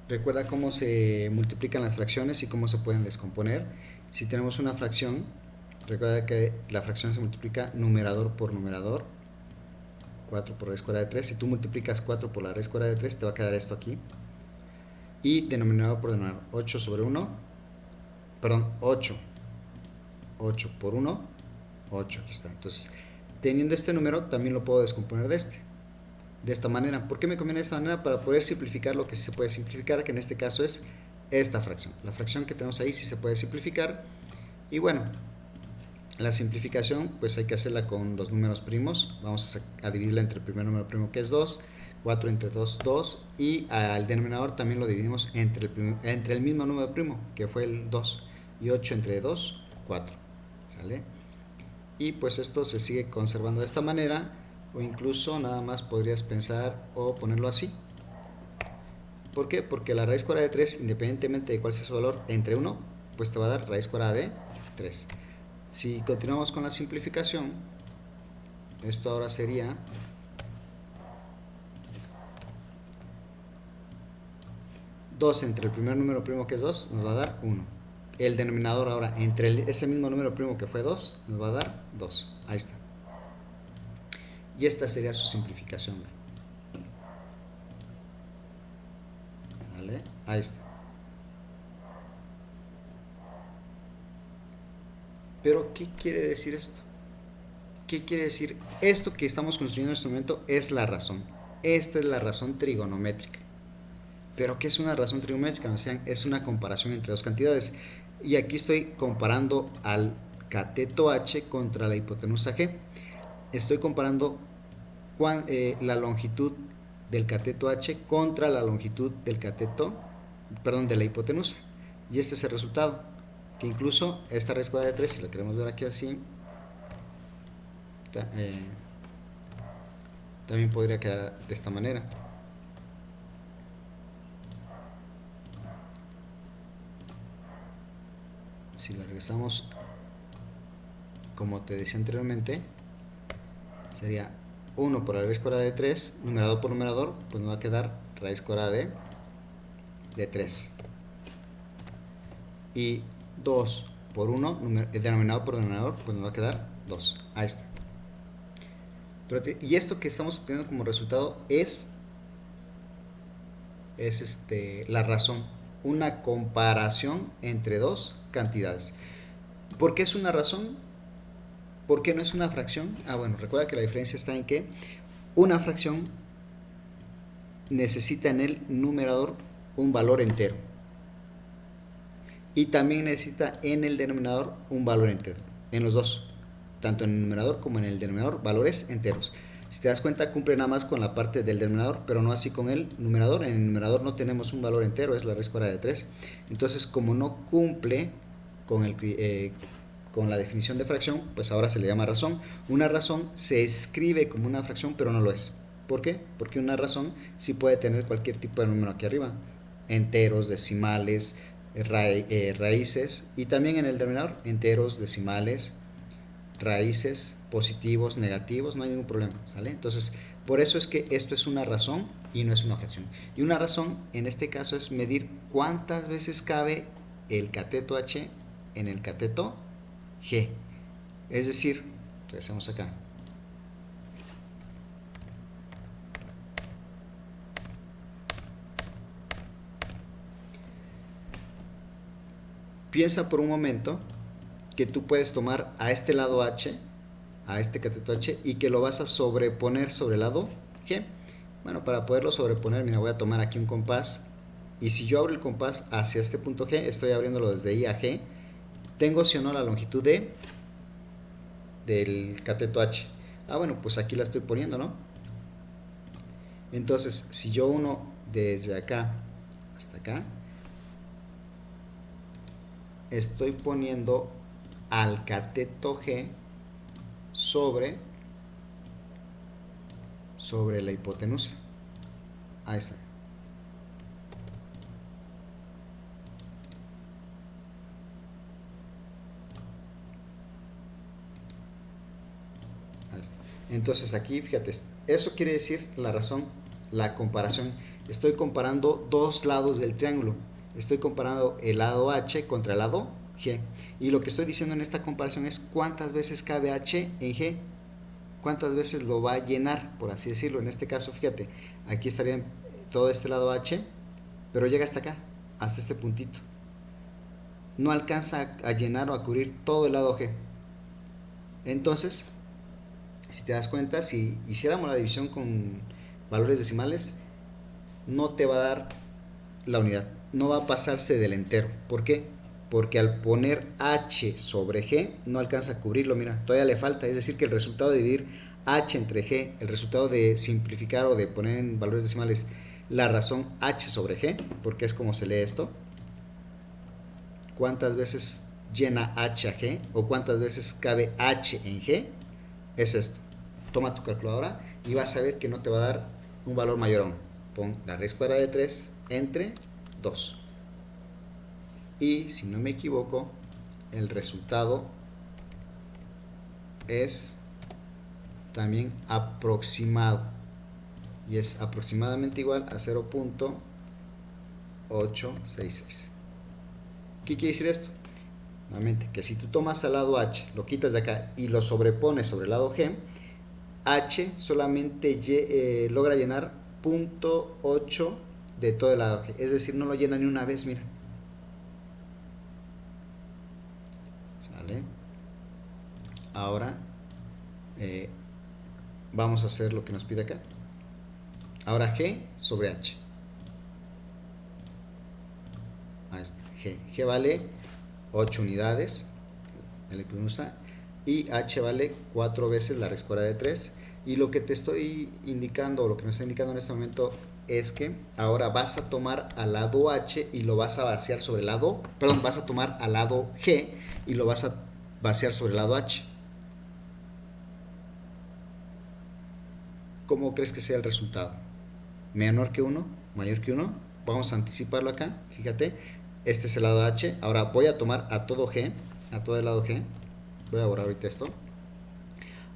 Recuerda cómo se multiplican las fracciones y cómo se pueden descomponer. Si tenemos una fracción, recuerda que la fracción se multiplica numerador por numerador. 4 por raíz cuadrada de 3. Si tú multiplicas 4 por la raíz cuadrada de 3, te va a quedar esto aquí. Y denominador por denominador, 8 sobre 1, perdón, 8 por 1, 8, aquí está. Entonces, teniendo este número, también lo puedo descomponer de esta manera. ¿Por qué me conviene de esta manera? Para poder simplificar lo que sí se puede simplificar, que en este caso es esta fracción. La fracción que tenemos ahí sí se puede simplificar. Y bueno, la simplificación pues hay que hacerla con los números primos. Vamos a dividirla entre el primer número primo, que es 2, 4 entre 2, 2, y al denominador también lo dividimos entre el mismo número primo, que fue el 2, y 8 entre 2, 4, ¿sale? Y pues esto se sigue conservando de esta manera, o incluso nada más podrías pensar o ponerlo así. ¿Por qué? Porque la raíz cuadrada de 3, independientemente de cuál sea su valor, entre 1, pues te va a dar raíz cuadrada de 3. Si continuamos con la simplificación, esto ahora sería 2 entre el primer número primo, que es 2, nos va a dar 1. El denominador ahora entre ese mismo número primo que fue 2, nos va a dar 2. Ahí está. Y esta sería su simplificación. ¿Vale? Ahí está. Pero, ¿qué quiere decir esto? ¿Qué quiere decir? Esto que estamos construyendo en este momento es la razón. Esta es la razón trigonométrica. ¿Pero qué es una razón trigonométrica? O sea, es una comparación entre dos cantidades. Y aquí estoy comparando al cateto H contra la hipotenusa G. Estoy comparando la longitud del cateto H contra la longitud del cateto, perdón, de la hipotenusa. Y este es el resultado. Que incluso esta raíz cuadrada de 3, si la queremos ver aquí así, también podría quedar de esta manera. Si la regresamos como te decía anteriormente, sería 1 por la raíz cuadrada de 3, numerador por numerador, pues nos va a quedar raíz cuadrada de 3. Y 2 por 1, denominador por denominador, pues nos va a quedar 2. Ahí está. Y esto que estamos obteniendo como resultado es la razón, una comparación entre dos cantidades. ¿Por qué es una razón? ¿Por qué no es una fracción? Bueno, recuerda que la diferencia está en que una fracción necesita en el numerador un valor entero y también necesita en el denominador un valor entero, en los dos, tanto en el numerador como en el denominador, valores enteros. Si te das cuenta, cumple nada más con la parte del denominador, pero no así con el numerador. En el numerador no tenemos un valor entero, es la raíz cuadrada de 3. Entonces, como no cumple con la definición de fracción, pues ahora se le llama razón. Una razón se escribe como una fracción, pero no lo es. ¿Por qué? Porque una razón sí puede tener cualquier tipo de número aquí arriba, enteros, decimales, raíces, y también en el denominador, enteros, decimales, raíces, positivos, negativos, no hay ningún problema, ¿sale? Entonces, por eso es que esto es una razón y no es una fracción. Y una razón, en este caso, es medir cuántas veces cabe el cateto H en el cateto G. Es decir, regresamos acá. Piensa por un momento que tú puedes tomar a este lado H, a este cateto H, y que lo vas a sobreponer sobre el lado G. Bueno, para poderlo sobreponer, mira, voy a tomar aquí un compás, y si yo abro el compás hacia este punto G, estoy abriéndolo desde I a G, tengo sí o no la longitud del cateto H. Bueno, pues aquí la estoy poniendo, ¿no? Entonces, si yo uno desde acá hasta acá, estoy poniendo al cateto G sobre la hipotenusa. Ahí está. Ahí está. Entonces aquí, fíjate, eso quiere decir la razón, la comparación. Estoy comparando dos lados del triángulo. Estoy comparando el lado H contra el lado G. Y lo que estoy diciendo en esta comparación es cuántas veces cabe H en G. Cuántas veces lo va a llenar, por así decirlo. En este caso, fíjate, aquí estaría todo este lado H, pero llega hasta acá, hasta este puntito. No alcanza a llenar o a cubrir todo el lado G. Entonces, si te das cuenta, si hiciéramos la división con valores decimales, no te va a dar la unidad, no va a pasarse del entero. ¿Por qué? Porque al poner H sobre G no alcanza a cubrirlo, mira, todavía le falta. Es decir, que el resultado de dividir H entre G, el resultado de simplificar o de poner en valores decimales la razón H sobre G, porque es como se lee esto, cuántas veces llena H a G o cuántas veces cabe H en G, es esto. Toma tu calculadora y vas a ver que no te va a dar un valor mayor a 1. Pon la raíz cuadrada de 3 entre 2. Y si no me equivoco, el resultado es también aproximado. Y es aproximadamente igual a 0.866. ¿Qué quiere decir esto? Nuevamente, que si tú tomas al lado H, lo quitas de acá y lo sobrepones sobre el lado G, H solamente logra llenar 0.8 de todo el lado G. Es decir, no lo llena ni una vez, mira. ¿Sale? Ahora vamos a hacer lo que nos pide acá. Ahora G sobre H. Ahí está, G vale 8 unidades de la hipotenusa y H vale 4 veces la raíz cuadrada de 3. Y lo que te estoy indicando, o lo que nos está indicando en este momento, es que ahora vas a tomar al lado H y lo vas a vaciar sobre el lado, perdón, vas a tomar al lado G y lo vas a vaciar sobre el lado H. ¿Cómo crees que sea el resultado? ¿Menor que 1? ¿Mayor que 1? Vamos a anticiparlo acá, fíjate, este es el lado H. Ahora voy a tomar a todo G, a todo el lado G, voy a borrar ahorita esto.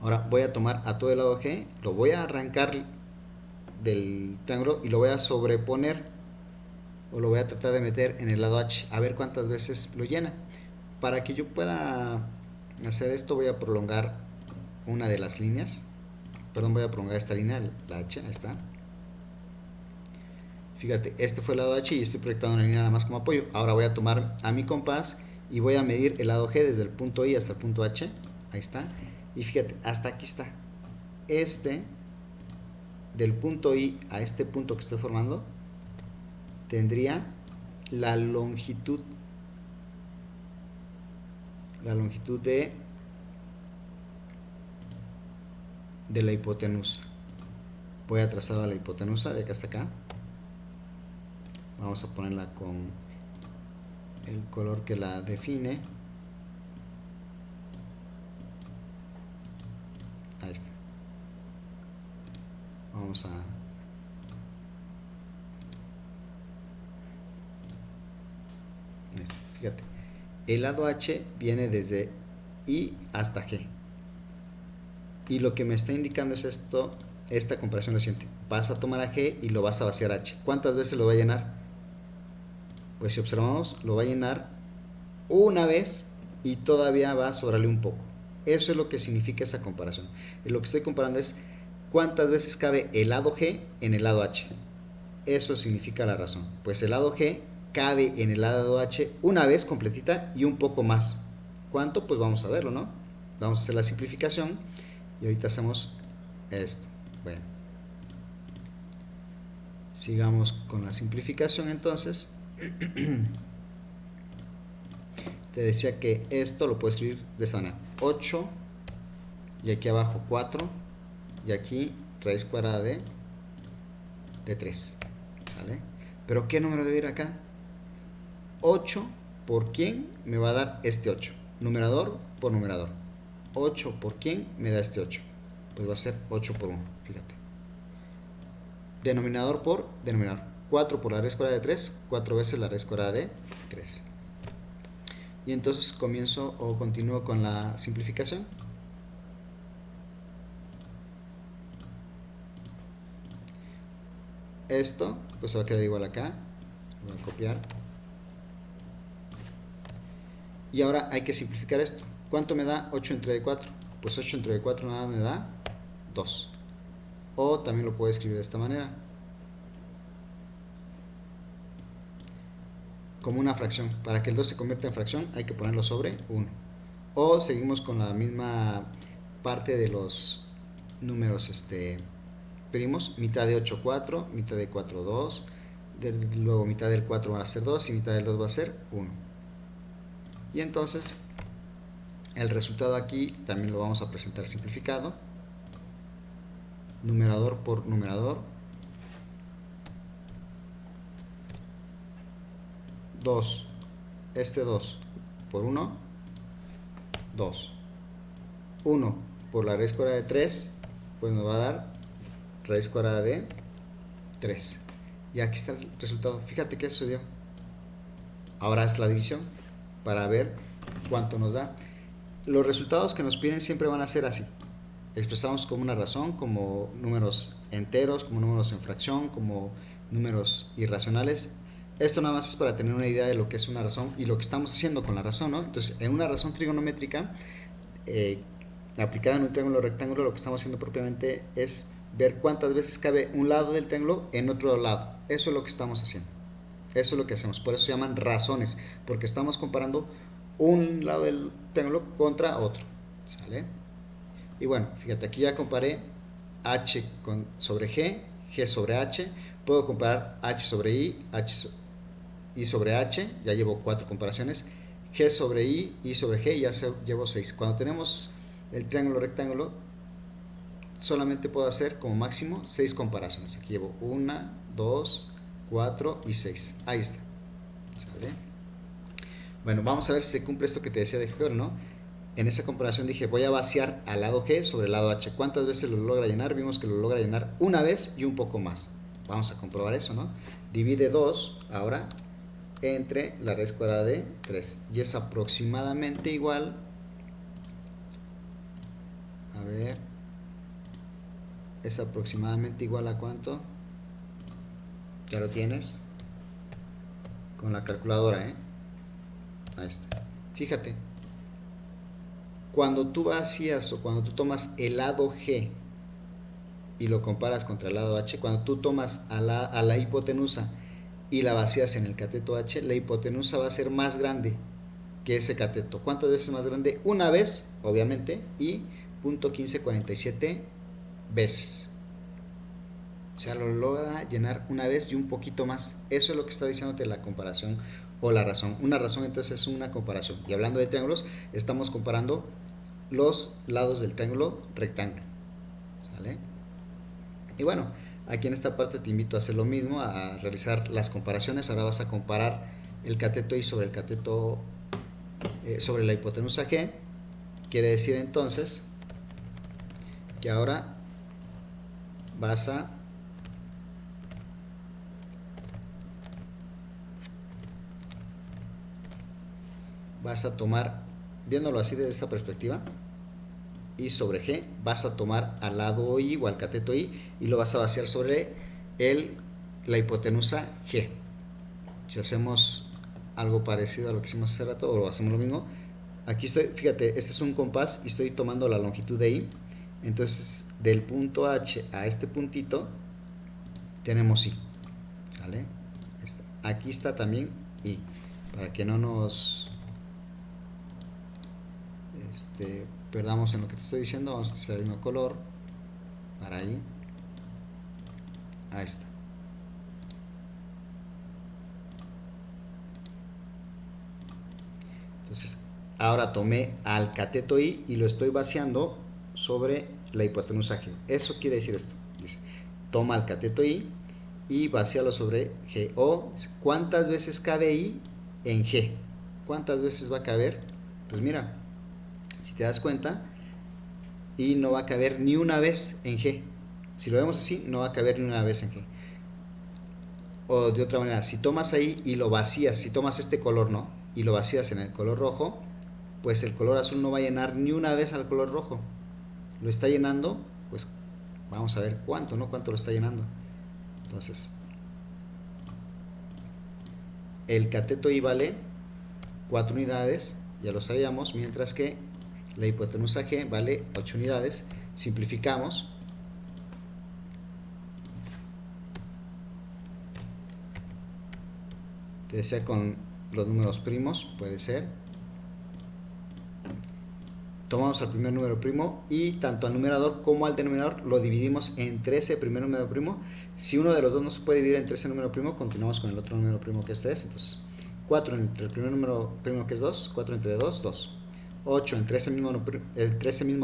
Ahora voy a tomar a todo el lado G, lo voy a arrancar del triángulo y lo voy a sobreponer, o lo voy a tratar de meter en el lado H, a ver cuántas veces lo llena. Para que yo pueda hacer esto, voy a prolongar una de las líneas, perdón, voy a prolongar esta línea, la H, ahí está. Fíjate, este fue el lado H y estoy proyectando una línea nada más como apoyo. Ahora voy a tomar a mi compás y voy a medir el lado G desde el punto I hasta el punto H, ahí está. Y fíjate, hasta aquí está. Del punto I a este punto que estoy formando, tendría la longitud de la hipotenusa. Voy a trazar a la hipotenusa de acá hasta acá. Vamos a ponerla con el color que la define. Ahí está. Vamos a fíjate, el lado H viene desde I hasta G y lo que me está indicando es esto, esta comparación reciente. Vas a tomar a G y lo vas a vaciar a H. ¿Cuántas veces lo va a llenar? Pues si observamos, lo va a llenar una vez y todavía va a sobrarle un poco. Eso es lo que significa esa comparación. Y lo que estoy comparando es cuántas veces cabe el lado G en el lado H. Eso significa la razón. Pues el lado G cabe en el lado H una vez completita y un poco más. ¿Cuánto? Pues vamos a verlo, ¿no? Vamos a hacer la simplificación y ahorita hacemos esto. Bueno, sigamos con la simplificación entonces. Te decía que esto lo puedo escribir de esta manera: 8 y aquí abajo 4 y aquí raíz cuadrada de 3, ¿vale? Pero ¿qué número debe ir acá? 8 por quién me va a dar este 8, numerador por numerador. 8 por quién me da este 8, pues va a ser 8 por 1, fíjate. Denominador por denominador, 4 por la raíz cuadrada de 3, 4 veces la raíz cuadrada de 3. Y entonces comienzo o continúo con la simplificación. Esto pues se va a quedar igual acá, lo voy a copiar. Y ahora hay que simplificar esto. ¿Cuánto me da 8 entre 4? Pues 8 entre 4 nada me da 2. O también lo puedo escribir de esta manera, como una fracción. Para que el 2 se convierta en fracción hay que ponerlo sobre 1. O seguimos con la misma parte de los números primos. Mitad de 8, 4, mitad de 4, 2. Luego mitad del 4 va a ser 2 y mitad del 2 va a ser 1. Y entonces el resultado aquí también lo vamos a presentar simplificado. Numerador por numerador. 2, este 2 por 1, 2. 1 por la raíz cuadrada de 3, pues nos va a dar raíz cuadrada de 3. Y aquí está el resultado. Fíjate qué sucedió. Ahora es la división para ver cuánto nos da. Los resultados que nos piden siempre van a ser así, expresamos como una razón, como números enteros, como números en fracción, como números irracionales. Esto nada más es para tener una idea de lo que es una razón y lo que estamos haciendo con la razón, ¿no? Entonces, en una razón trigonométrica aplicada en un triángulo rectángulo, lo que estamos haciendo propiamente es ver cuántas veces cabe un lado del triángulo en otro lado. Eso es lo que estamos haciendo. Eso es lo que hacemos. Por eso se llaman razones, porque estamos comparando un lado del triángulo contra otro, ¿sale? Y bueno, fíjate, aquí ya comparé H sobre G, G sobre H. Puedo comparar H sobre I, I sobre H, ya llevo 4 comparaciones. G sobre I sobre G, ya llevo 6. Cuando tenemos el triángulo rectángulo, solamente puedo hacer como máximo 6 comparaciones. Aquí llevo 1, 2, 4 y 6. Ahí está, ¿sale? Bueno, vamos a ver si se cumple esto que te decía de G, ¿no? En esa comparación dije, voy a vaciar al lado G sobre el lado H. ¿Cuántas veces lo logra llenar? Vimos que lo logra llenar una vez y un poco más. Vamos a comprobar eso, ¿no? Divide 2 ahora entre la raíz cuadrada de 3. Y es aproximadamente igual. A ver. Es aproximadamente igual a ¿cuánto? Ya lo tienes. Con la calculadora, ¿eh? Ahí está. Fíjate. Cuando tú vacías o cuando tú tomas el lado G y lo comparas contra el lado H, cuando tú tomas a la hipotenusa y la vacías en el cateto H, la hipotenusa va a ser más grande que ese cateto. ¿Cuántas veces más grande? Una vez, obviamente, y 0.1547 veces. O sea, lo logra llenar una vez y un poquito más. Eso es lo que está diciéndote la comparación o la razón. Una razón entonces es una comparación. Y hablando de triángulos, estamos comparando los lados del triángulo rectángulo, ¿sale? Y bueno, aquí en esta parte te invito a hacer lo mismo, a realizar las comparaciones. Ahora vas a comparar el cateto I sobre el cateto sobre la hipotenusa G. Quiere decir entonces que ahora vas a tomar, viéndolo así desde esta perspectiva, I sobre G, vas a tomar al lado I o al cateto I y lo vas a vaciar sobre la hipotenusa G. Si hacemos algo parecido a lo que hicimos hace rato, o hacemos lo mismo. Aquí estoy, fíjate, este es un compás y estoy tomando la longitud de I. Entonces, del punto H a este puntito tenemos I, ¿sale? Aquí está también I, para que no nos perdamos en lo que te estoy diciendo. Vamos a utilizar el mismo color para I. Ahí está. Entonces, ahora tomé al cateto I y lo estoy vaciando sobre la hipotenusa G. Eso quiere decir esto. Dice, toma el cateto I y vacíalo sobre G. O, ¿cuántas veces cabe I en G? ¿Cuántas veces va a caber? Pues mira, si te das cuenta, I no va a caber ni una vez en G. Si lo vemos así, no va a caber ni una vez en G. O de otra manera, si tomas ahí y lo vacías, si tomas este color, ¿no? Y lo vacías en el color rojo, pues el color azul no va a llenar ni una vez al color rojo. Lo está llenando, pues vamos a ver cuánto, ¿no? Cuánto lo está llenando. Entonces, el cateto I vale 4 unidades, ya lo sabíamos, mientras que la hipotenusa G vale 8 unidades. Simplificamos. Te decía con los números primos, puede ser. Tomamos al primer número primo y tanto al numerador como al denominador lo dividimos entre ese primer número primo. Si uno de los dos no se puede dividir entre ese número primo, continuamos con el otro número primo que es 3. Entonces, 4 entre el primer número primo que es 2, 4 entre 2, 2. 8 entre ese mismo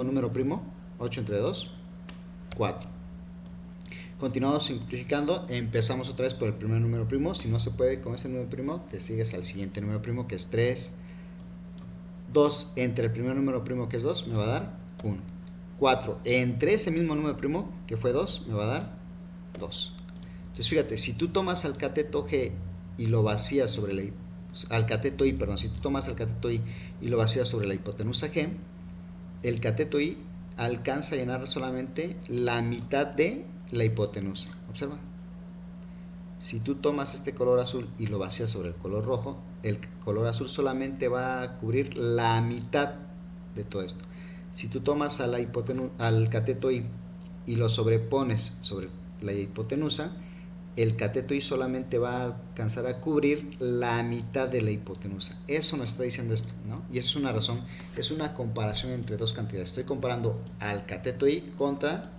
número primo, 8 entre 2, 4. Continuamos simplificando, empezamos otra vez por el primer número primo. Si no se puede con ese número primo, te sigues al siguiente número primo que es 3. 2 entre el primer número primo que es 2 me va a dar 1. 4 entre ese mismo número primo que fue 2 me va a dar 2. Entonces fíjate, si tú tomas al cateto G y lo vacías sobre la al cateto I, perdón, si tú tomas al cateto I y lo vacías sobre la hipotenusa G, el cateto I alcanza a llenar solamente la mitad de la hipotenusa. Observa. Si tú tomas este color azul y lo vacías sobre el color rojo, el color azul solamente va a cubrir la mitad de todo esto. Si tú tomas a al cateto I y lo sobrepones sobre la hipotenusa, el cateto I solamente va a alcanzar a cubrir la mitad de la hipotenusa. Eso nos está diciendo esto, ¿no? Y eso es una razón, es una comparación entre dos cantidades. Estoy comparando al cateto I contra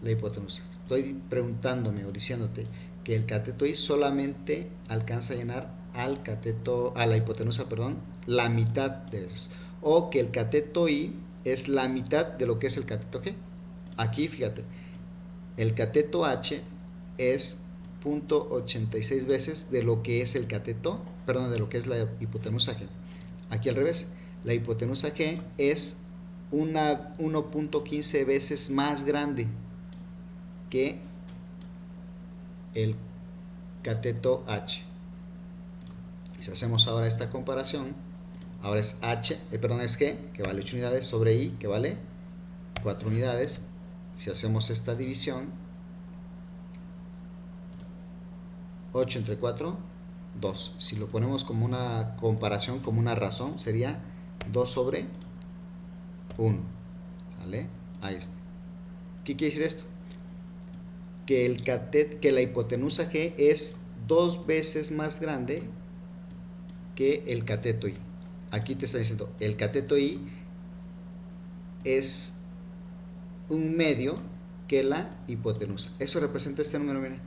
la hipotenusa. Estoy preguntándome o diciéndote que el cateto I solamente alcanza a llenar a la hipotenusa, perdón, la mitad de veces. O que el cateto I es la mitad de lo que es el cateto G. Aquí, fíjate, el cateto H es 0.86 veces de lo que es el cateto, perdón, de lo que es la hipotenusa G. Aquí al revés, la hipotenusa G es 1.15 veces más grande que el cateto H. Y si hacemos ahora esta comparación, ahora es es G, que vale 8 unidades, sobre I, que vale 4 unidades. Si hacemos esta división, 8 entre 4, 2. Si lo ponemos como una comparación, como una razón, sería 2 sobre 1. ¿Sale? Ahí está. ¿Qué quiere decir esto? Que la hipotenusa G es 2 veces más grande que el cateto I. Aquí te está diciendo, el cateto I es un medio que la hipotenusa. Eso representa este número, miren.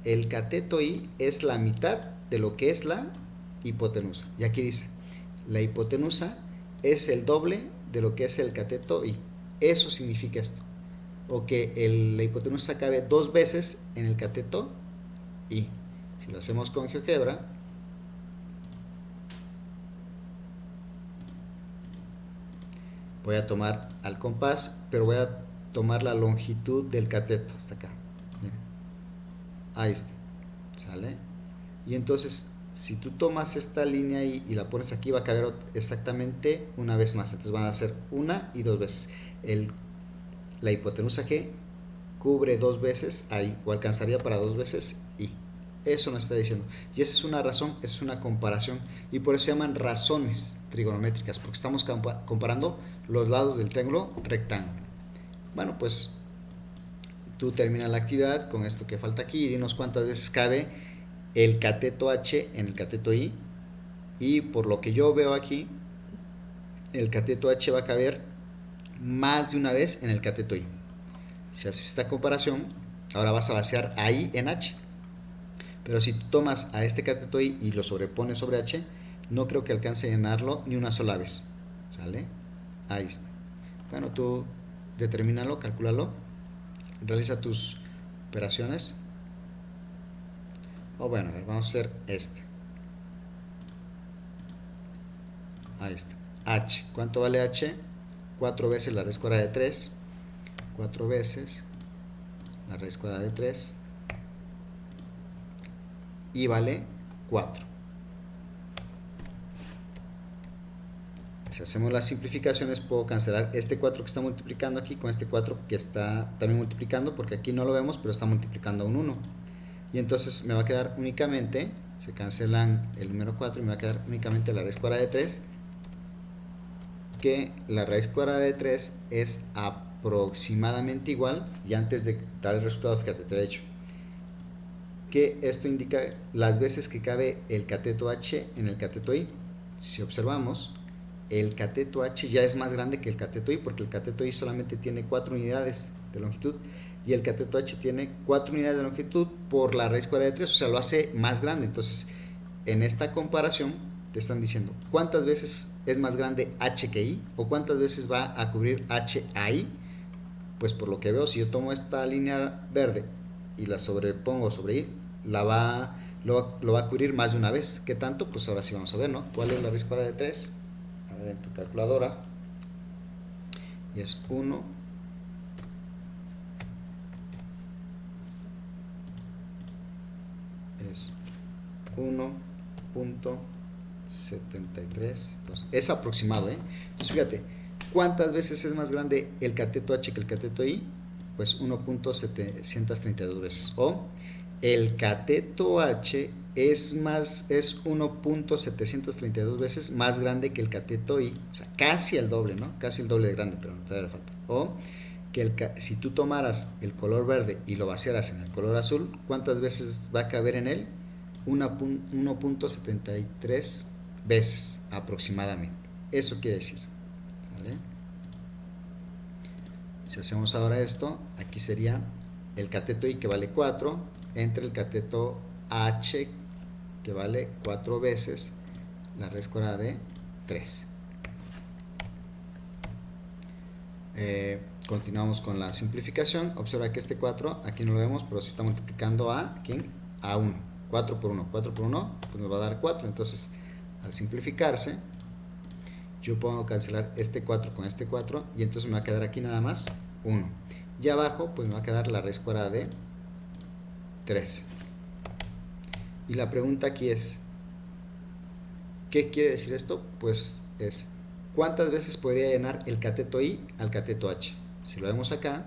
El cateto I es la mitad de lo que es la hipotenusa. Y aquí dice, la hipotenusa es el doble de lo que es el cateto I. Eso significa esto. O que la hipotenusa cabe 2 veces en el cateto I. Si lo hacemos con GeoGebra, voy a tomar al compás, pero voy a tomar la longitud del cateto hasta acá. Miren. Ahí está. ¿Sale? Y entonces, si tú tomas esta línea y la pones aquí, va a caber exactamente una vez más. Entonces van a ser una y 2 veces. La hipotenusa G cubre 2 veces ahí, o alcanzaría para 2 veces I. Eso nos está diciendo. Y esa es una razón, esa es una comparación. Y por eso se llaman razones trigonométricas, porque estamos comparando los lados del triángulo rectángulo. Bueno, pues tú terminas la actividad con esto que falta aquí y dinos cuántas veces cabe el cateto H en el cateto I. Y por lo que yo veo aquí, el cateto H va a caber más de una vez en el cateto I. Si haces esta comparación, ahora vas a vaciar a I en H. Pero si tú tomas a este cateto I y lo sobrepones sobre H, no creo que alcance a llenarlo ni una sola vez. ¿Sale? Ahí está. Bueno, tú determínalo, calcúlalo, realiza tus operaciones. O bueno, a ver, vamos a hacer este. Ahí está. H. ¿Cuánto vale H? 4 veces la raíz cuadrada de 3. 4 veces la raíz cuadrada de 3. Y vale 4. Si hacemos las simplificaciones, puedo cancelar este 4 que está multiplicando aquí con este 4 que está también multiplicando, porque aquí no lo vemos, pero está multiplicando un 1. Y entonces me va a quedar únicamente, se cancelan el número 4 y me va a quedar únicamente la raíz cuadrada de 3, que la raíz cuadrada de 3 es aproximadamente igual, y antes de dar el resultado, fíjate, te he dicho que esto indica las veces que cabe el cateto H en el cateto I. Si observamos, el cateto H ya es más grande que el cateto I, porque el cateto I solamente tiene 4 unidades de longitud y el cateto H tiene 4 unidades de longitud por la raíz cuadrada de 3, o sea, lo hace más grande. Entonces, en esta comparación te están diciendo cuántas veces es más grande H que I, o cuántas veces va a cubrir H a I. Pues por lo que veo, si yo tomo esta línea verde y la sobrepongo sobre I, lo va a cubrir más de una vez. ¿Qué tanto? Pues ahora sí vamos a ver, ¿no? ¿Cuál es la raíz cuadrada de 3? A ver, en tu calculadora. Y es 1 es 1.73. Es aproximado, ¿eh? Entonces fíjate, ¿cuántas veces es más grande el cateto H que el cateto I? Pues 1.732 veces. O el cateto H es 1.732 veces más grande que el cateto I, o sea, casi el doble, ¿no? Casi el doble de grande, pero no todavía le falta. O que si tú tomaras el color verde y lo vaciaras en el color azul, ¿cuántas veces va a caber en él? 1.73 veces aproximadamente. Eso quiere decir, ¿vale? Si hacemos ahora esto, aquí sería el cateto I, que vale 4, entre el cateto H, que vale 4 veces la raíz cuadrada de 3. Continuamos con la simplificación. Observa que este 4 aquí no lo vemos, pero se está multiplicando aquí a 1. 4 por 1, 4 por 1, pues nos va a dar 4. Entonces, al simplificarse, yo puedo cancelar este 4 con este 4, y entonces me va a quedar aquí nada más 1. Y abajo, pues me va a quedar la raíz cuadrada de 3. Y la pregunta aquí es, ¿qué quiere decir esto? Pues es, ¿cuántas veces podría llenar el cateto I al cateto H? Si lo vemos acá,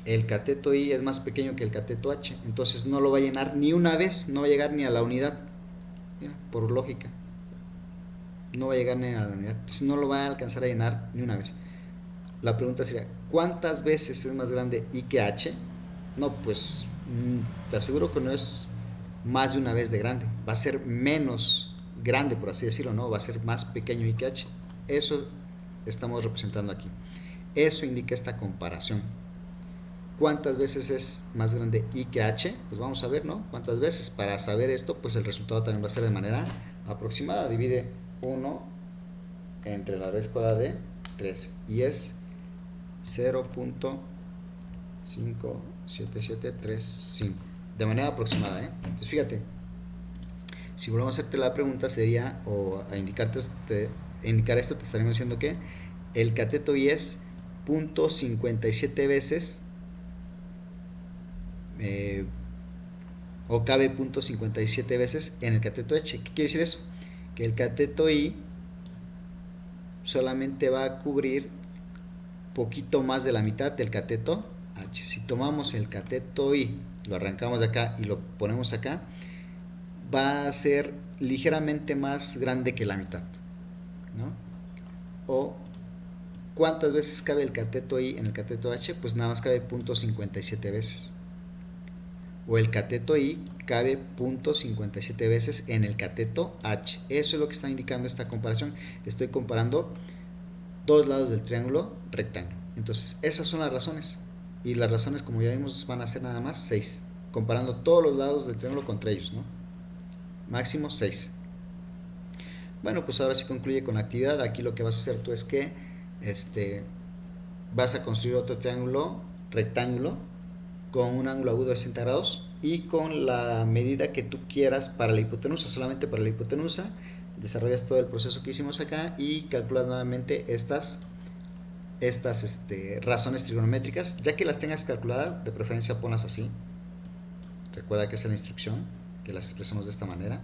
el cateto I es más pequeño que el cateto H, entonces no lo va a llenar ni una vez, no va a llegar ni a la unidad. Mira, por lógica, no va a llegar ni a la unidad, entonces no lo va a alcanzar a llenar ni una vez. La pregunta sería, ¿cuántas veces es más grande I que H? No, pues te aseguro que no es más de una vez de grande, va a ser menos grande, por así decirlo, ¿no? Va a ser más pequeño I que H. Eso estamos representando aquí. Eso indica esta comparación. ¿Cuántas veces es más grande I que H? Pues vamos a ver, ¿no? ¿Cuántas veces? Para saber esto, pues el resultado también va a ser de manera aproximada. Divide 1 entre la raíz cuadrada de 3 y es 0.57735 de manera aproximada, ¿eh? Entonces fíjate, si volvemos a hacerte la pregunta sería, o a indicar esto, te estaríamos diciendo que el cateto I es 0.57 veces o cabe 0.57 veces en el cateto H. ¿Qué quiere decir eso? Que el cateto I solamente va a cubrir poquito más de la mitad del cateto H. Si tomamos el cateto I, lo arrancamos de acá y lo ponemos acá, va a ser ligeramente más grande que la mitad, ¿no? O ¿cuántas veces cabe el cateto I en el cateto H? Pues nada más cabe 0.57 veces. O el cateto I cabe 0.57 veces en el cateto H. Eso es lo que está indicando esta comparación. Estoy comparando dos lados del triángulo rectángulo. Entonces, esas son las razones. Y las razones, como ya vimos, van a ser nada más 6. Comparando todos los lados del triángulo contra ellos, ¿no? Máximo 6. Bueno, pues ahora sí concluye con la actividad. Aquí lo que vas a hacer tú es que vas a construir otro triángulo rectángulo con un ángulo agudo de 60 grados y con la medida que tú quieras para la hipotenusa, solamente para la hipotenusa. Desarrollas todo el proceso que hicimos acá y calculas nuevamente estas razones trigonométricas. Ya que las tengas calculadas, de preferencia ponlas así. Recuerda que es la instrucción, que las expresamos de esta manera.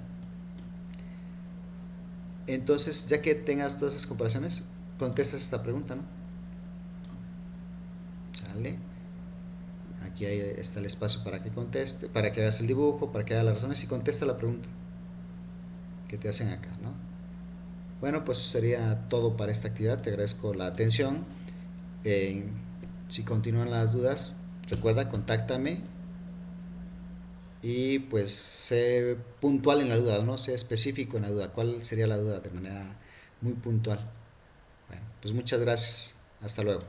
Entonces, ya que tengas todas esas comparaciones, contestas esta pregunta, ¿no? ¿Sale? Aquí está el espacio para que conteste, para que hagas el dibujo, para que hagas las razones y contesta la pregunta que te hacen acá, ¿no? Bueno, pues sería todo para esta actividad. Te agradezco la atención. Si continúan las dudas, recuerda, contáctame y pues sé puntual en la duda, no sé específico en la duda. ¿Cuál sería la duda? De manera muy puntual. Bueno, pues muchas gracias. Hasta luego.